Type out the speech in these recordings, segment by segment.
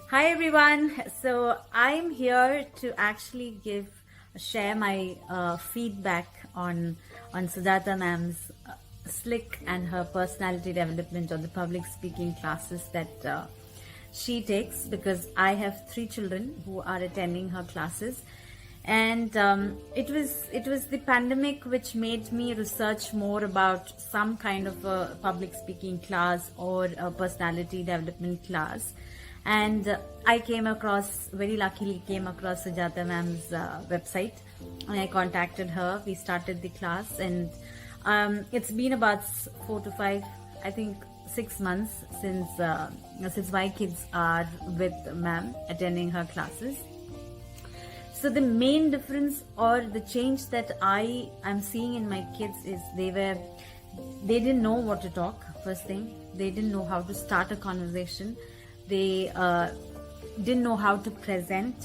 Hi everyone. So I'm here to actually share my feedback on Sujata ma'am's slick and her personality development on the public speaking classes that she takes, because I have 3 children who are attending her classes. And it was the pandemic which made me research more about some kind of a public speaking class or a personality development class. And I very luckily came across Sujata ma'am's website, and I contacted her. We started the class, and it's been about 4 to 5, I think 6 months since my kids are with ma'am attending her classes. So the main difference or the change that I am seeing in my kids is they didn't know what to talk. First thing, they didn't know how to start a conversation. They didn't know how to present.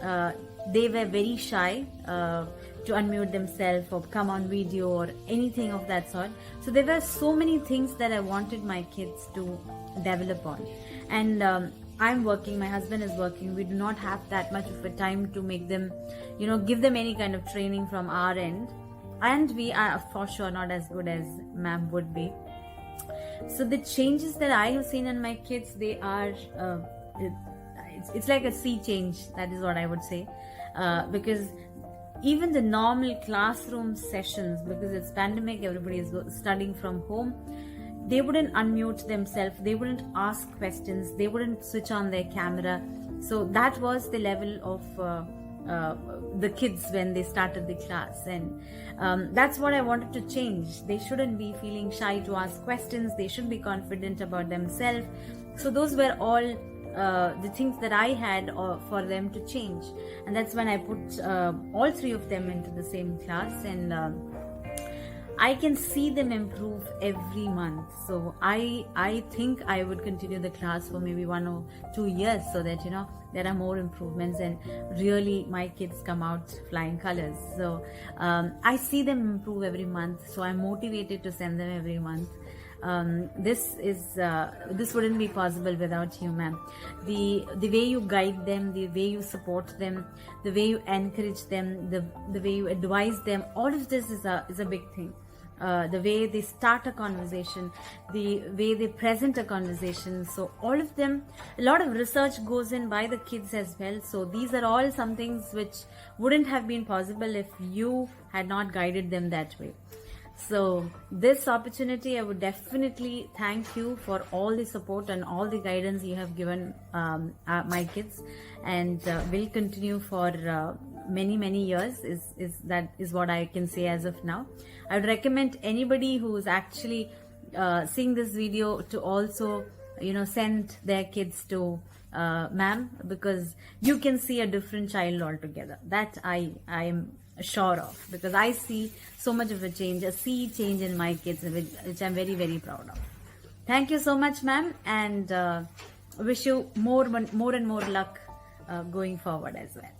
They were very shy to unmute themselves or come on video or anything of that sort. So there were so many things that I wanted my kids to develop on. And I'm working, my husband is working. We do not have that much of a time to make them, give them any kind of training from our end. And we are for sure not as good as ma'am would be. So the changes that I have seen in my kids, they are, it's like a sea change. That is what I would say. Because even the normal classroom sessions, because it's pandemic, everybody is studying from home, they wouldn't unmute themselves, they wouldn't ask questions, they wouldn't switch on their camera. So that was the level of the kids when they started the class, and that's what I wanted to change. They shouldn't be feeling shy to ask questions, they should be confident about themselves. So those were all the things that I had for them to change, and that's when I put all 3 of them into the same class, and I can see them improve every month. So I think I would continue the class for maybe 1 or 2 years, so that there are more improvements and really my kids come out flying colors. So I see them improve every month, so I'm motivated to send them every month. This wouldn't be possible without you, ma'am. The way you guide them, the way you support them, the way you encourage them, the way you advise them, all of this is a big thing. The way they start a conversation, the way they present a conversation. So all of them, a lot of research goes in by the kids as well. So these are all some things which wouldn't have been possible if you had not guided them that way. So this opportunity, I would definitely thank you for all the support and all the guidance you have given my kids, and will continue for many years is what I can say as of now. I would recommend anybody who is actually seeing this video to also send their kids to ma'am, because you can see a different child altogether. That I am sure of, because I see so much of a sea change in my kids, which I'm very proud of. Thank you so much, ma'am, and wish you more and more luck going forward as well.